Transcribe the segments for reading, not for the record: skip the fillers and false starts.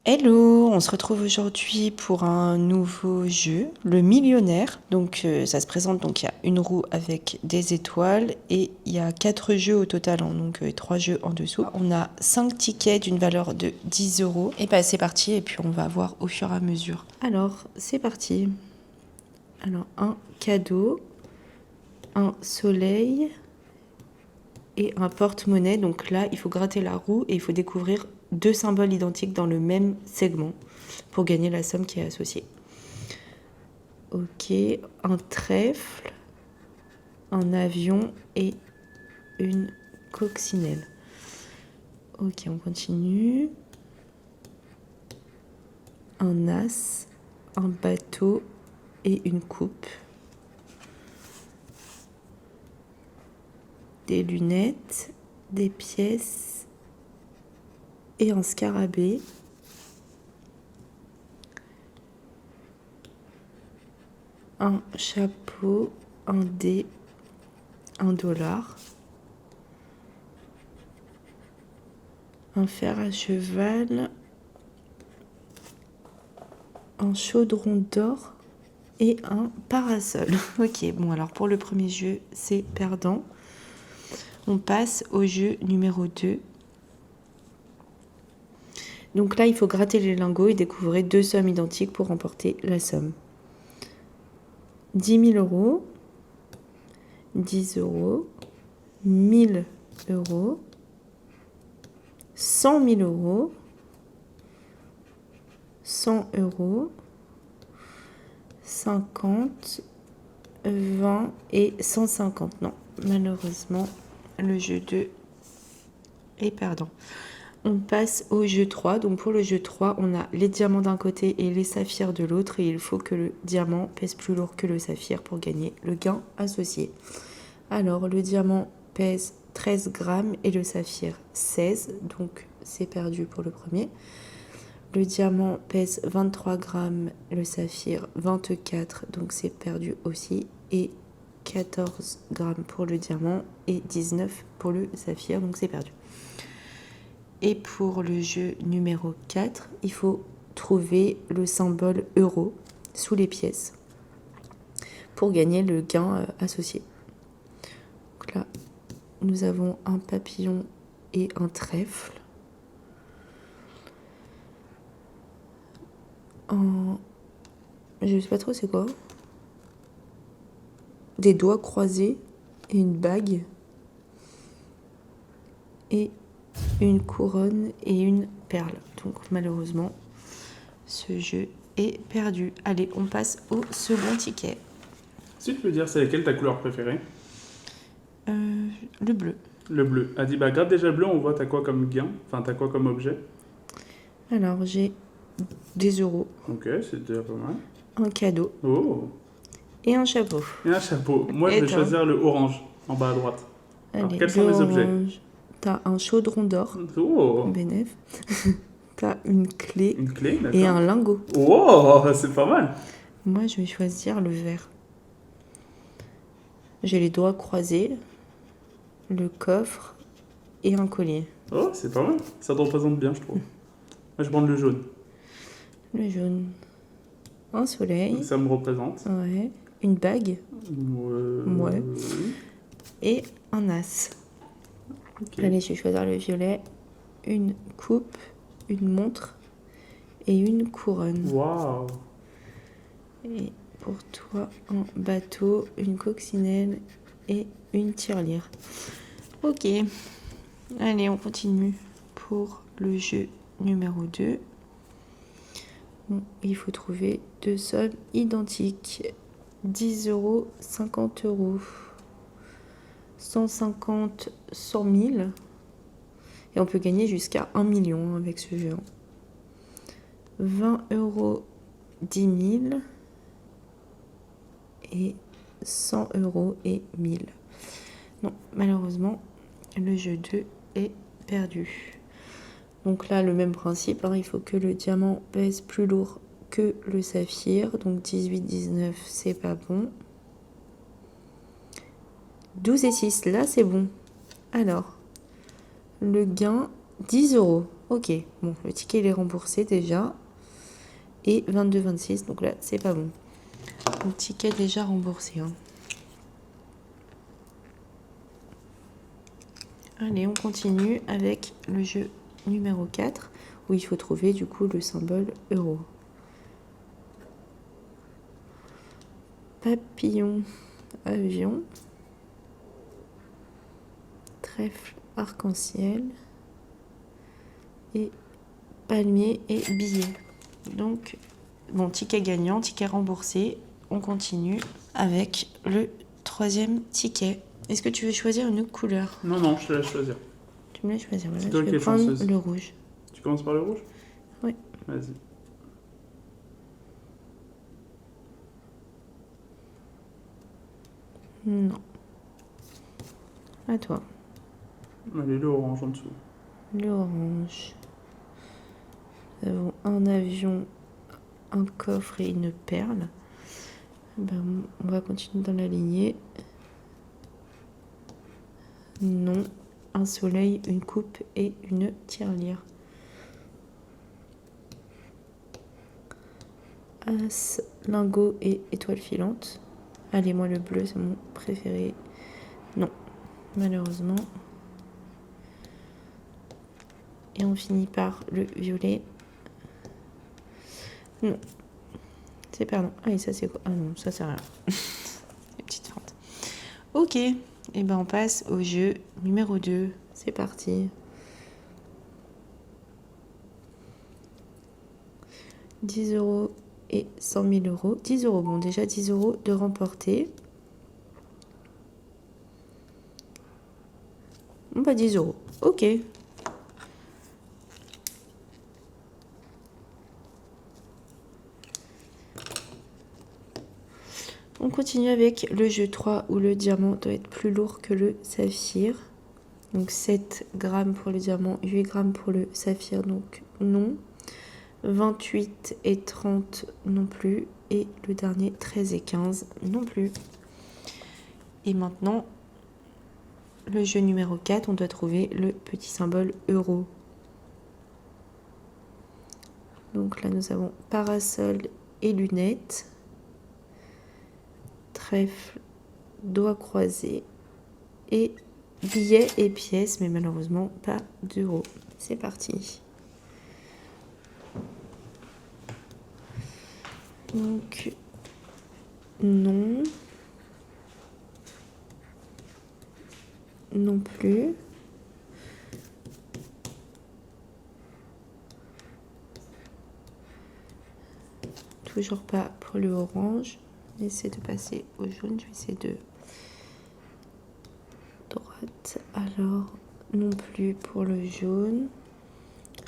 Hello, on se retrouve aujourd'hui pour un nouveau jeu, le millionnaire. Donc ça se présente, donc il y a une roue avec des étoiles et il y a 4 jeux au total, donc 3 jeux en dessous. On a 5 tickets d'une valeur de 10 euros. Et bah c'est parti et puis on va voir au fur et à mesure. Alors c'est parti. Alors un cadeau, un soleil et un porte-monnaie. Donc là il faut gratter la roue et il faut découvrir 2 symboles identiques dans le même segment pour gagner la somme qui est associée. Ok, un trèfle, un avion et une coccinelle. Ok, on continue. Un as, un bateau et une coupe. Des lunettes, des pièces et un scarabée. Un chapeau, un dé, un dollar. Un fer à cheval, un chaudron d'or et un parasol. Ok, bon alors pour le premier jeu, c'est perdant. On passe au jeu numéro 2. Donc là, il faut gratter les lingots et découvrir 2 sommes identiques pour remporter la somme. 10 000 euros, 10 euros, 1000 euros, 100 000 euros, 100 euros, 50, 20 et 150. Non, malheureusement, le jeu 2 est perdant. On passe au jeu 3. Donc pour le jeu 3, on a les diamants d'un côté et les saphirs de l'autre. Et il faut que le diamant pèse plus lourd que le saphir pour gagner le gain associé. Alors le diamant pèse 13 grammes et le saphir 16. Donc c'est perdu pour le premier. Le diamant pèse 23 grammes, le saphir 24. Donc c'est perdu aussi. Et 14 grammes pour le diamant et 19 pour le saphir. Donc c'est perdu. Et pour le jeu numéro 4, il faut trouver le symbole euro sous les pièces pour gagner le gain associé. Donc là, nous avons un papillon et un trèfle. Je sais pas trop c'est quoi. Des doigts croisés et une bague. Et une couronne et une perle. Donc malheureusement, ce jeu est perdu. Allez, on passe au second ticket. Si tu peux dire, c'est laquelle ta couleur préférée? Le bleu. Le bleu. Ah, dit, bah, regarde déjà le bleu, on voit t'as quoi comme gain? Enfin, t'as quoi comme objet? Alors j'ai des euros, Ok, c'est déjà pas mal. un cadeau Oh, et un chapeau. et un chapeau. Moi, je Et vais toi? choisir le orange, en bas à droite. Alors, Allez, quels sont le mes objets? orange. T'as un chaudron d'or, Oh, bénéf. T'as une clé une clé, et d'accord. un lingot. Oh, c'est pas mal. Moi, je vais choisir le vert. J'ai les doigts croisés, le coffre et un collier. Oh, c'est pas mal. Ça te représente bien, je trouve. Moi, je vais prendre le jaune. Le jaune. Un soleil. Ça me représente. Ouais. Une bague. Ouais. Oui. Et un as. Ok. Allez, je vais choisir le violet. Une coupe, une montre et une couronne. Waouh. Et pour toi, un bateau, une coccinelle et une tirelire. Ok. Allez, on continue pour le jeu numéro 2. Bon, il faut trouver 2 sommes identiques. 10 euros, 50 euros. 150, 100 000. Et on peut gagner jusqu'à 1 million avec ce jeu. 20 euros, 10 000. Et 100 euros et 1000. Non, malheureusement, le jeu 2 est perdu. Donc là, le même principe, il faut que le diamant pèse plus lourd que le saphir. Donc 18, 19, c'est pas bon. 12 et 6, là c'est bon. Alors, le gain, 10 euros. Ok, bon, le ticket il est remboursé déjà. Et 22,26, donc là, c'est pas bon. Le ticket déjà remboursé. Hein. Allez, on continue avec le jeu numéro 4, où il faut trouver du coup le symbole euro. Papillon, avion, trèfle, arc-en-ciel, et palmier et billet. Donc, bon, ticket gagnant, ticket remboursé. On continue avec le troisième ticket. Est-ce que tu veux choisir une autre couleur? Non, non, je te laisse choisir. Tu me laisses choisir. C'est Voilà, toi je qui vais es prendre chanceuse. le rouge. Tu commences par le rouge? Oui. Vas-y. Non. À toi. Allez, le orange en dessous. Le orange. Nous avons un avion, un coffre et une perle. Ben, on va continuer dans la lignée. Non. Un soleil, une coupe et une tirelire. As, lingot et étoile filante. Allez, moi le bleu, c'est mon préféré. Non, malheureusement. Et on finit par le violet. Non, c'est pardon. Ah, et ça c'est quoi? Ah non, ça c'est rien. Les petites fentes. Ok, et ben on passe au jeu numéro 2. C'est parti. 10 € et 100 000 €. 10 €, bon déjà 10 € de remporter. Bon bah 10 €, ok. On continue avec le jeu 3 où le diamant doit être plus lourd que le saphir. Donc 7 grammes pour le diamant, 8 grammes pour le saphir, donc non. 28 et 30 non plus. Et le dernier 13 et 15 non plus. Et maintenant, le jeu numéro 4, on doit trouver le petit symbole euro. Donc là, nous avons parasol et lunettes. Trèfle, doigts croisés et billets et pièces, mais malheureusement pas d'euros. C'est parti. Donc, non. Non plus. Toujours pas pour le orange. J'essaie de passer au jaune. Je vais essayer de droite. Alors, non plus pour le jaune.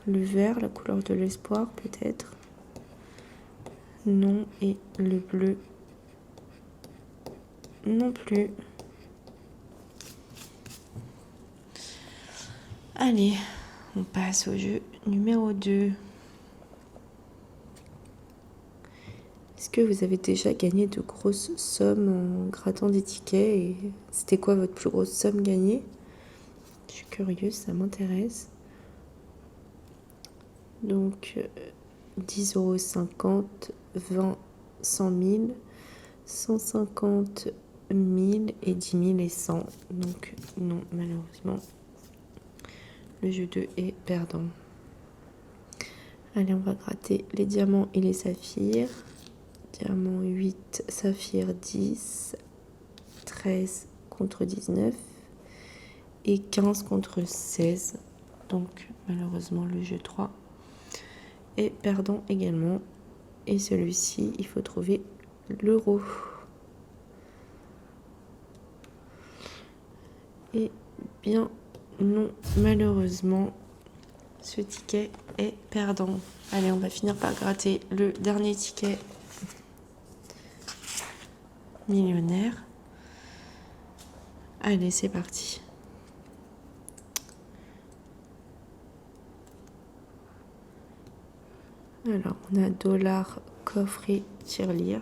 Le vert, la couleur de l'espoir peut-être. Non. Et le bleu. Non plus. Allez, on passe au jeu numéro 2. Est-ce que vous avez déjà gagné de grosses sommes en grattant des tickets et c'était quoi votre plus grosse somme gagnée? Je suis curieuse, ça m'intéresse. Donc 10,50 €, 20, 100 000, 150 000 et 10 000 et 100. Donc non, malheureusement, le jeu 2 est perdant. Allez, on va gratter les diamants et les saphirs. Diamant 8, saphir 10, 13 contre 19 et 15 contre 16. Donc malheureusement le jeu 3 est perdant également. Et celui-ci, il faut trouver l'euro. Et bien non, malheureusement, ce ticket est perdant. Allez, on va finir par gratter le dernier ticket millionnaire. Allez, c'est parti. Alors, on a dollar, coffre et tirelire.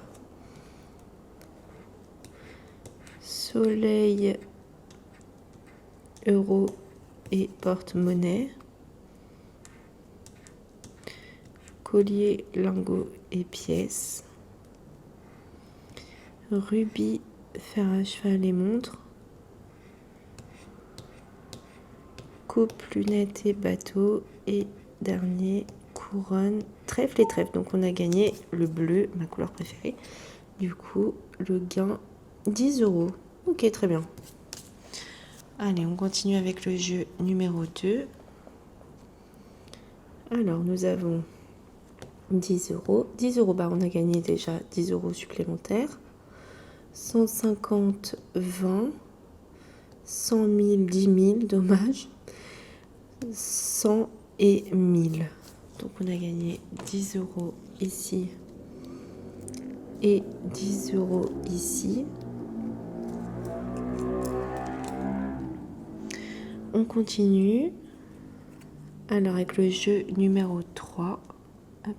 Soleil, euro et porte-monnaie. collier, lingot et pièces. Rubis, fer à cheval et montre. Coupe, lunettes et bateau. Et dernier, couronne, trèfle et trèfle. Donc on a gagné le bleu, ma couleur préférée. Du coup, le gain, 10 €. Ok, très bien. Allez, on continue avec le jeu numéro 2. Alors, nous avons 10 €. 10 €, bah, on a gagné déjà 10 € supplémentaires. 150, 20. 100 000, 10 000, dommage. 100 et 1000. Donc, on a gagné 10 € ici et 10 € ici. On continue. Alors, avec le jeu numéro 3, hop.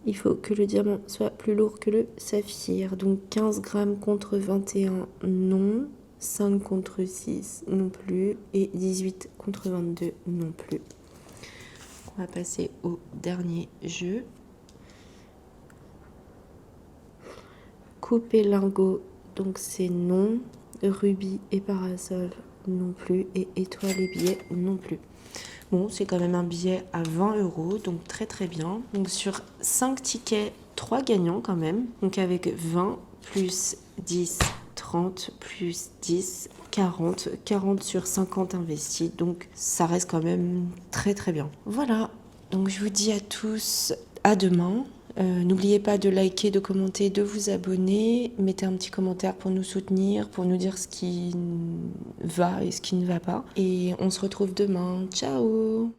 Il faut que le diamant soit plus lourd que le saphir. Donc 15 grammes contre 21, non. 5 contre 6, non plus. Et 18 contre 22, non plus. On va passer au dernier jeu. Coupe et lingot, donc c'est non. Rubis et parasol, non plus. Et étoile et billets, non plus. Bon, c'est quand même un billet à 20 €, donc très très bien. Donc sur 5 tickets, 3 gagnants quand même. Donc avec 20 plus 10, 30 plus 10, 40. 40 sur 50 investis, donc ça reste quand même très très bien. Voilà, donc je vous dis à tous à demain. N'oubliez pas de liker, de commenter, de vous abonner. Mettez un petit commentaire pour nous soutenir, pour nous dire ce qui va et ce qui ne va pas. Et on se retrouve demain. Ciao!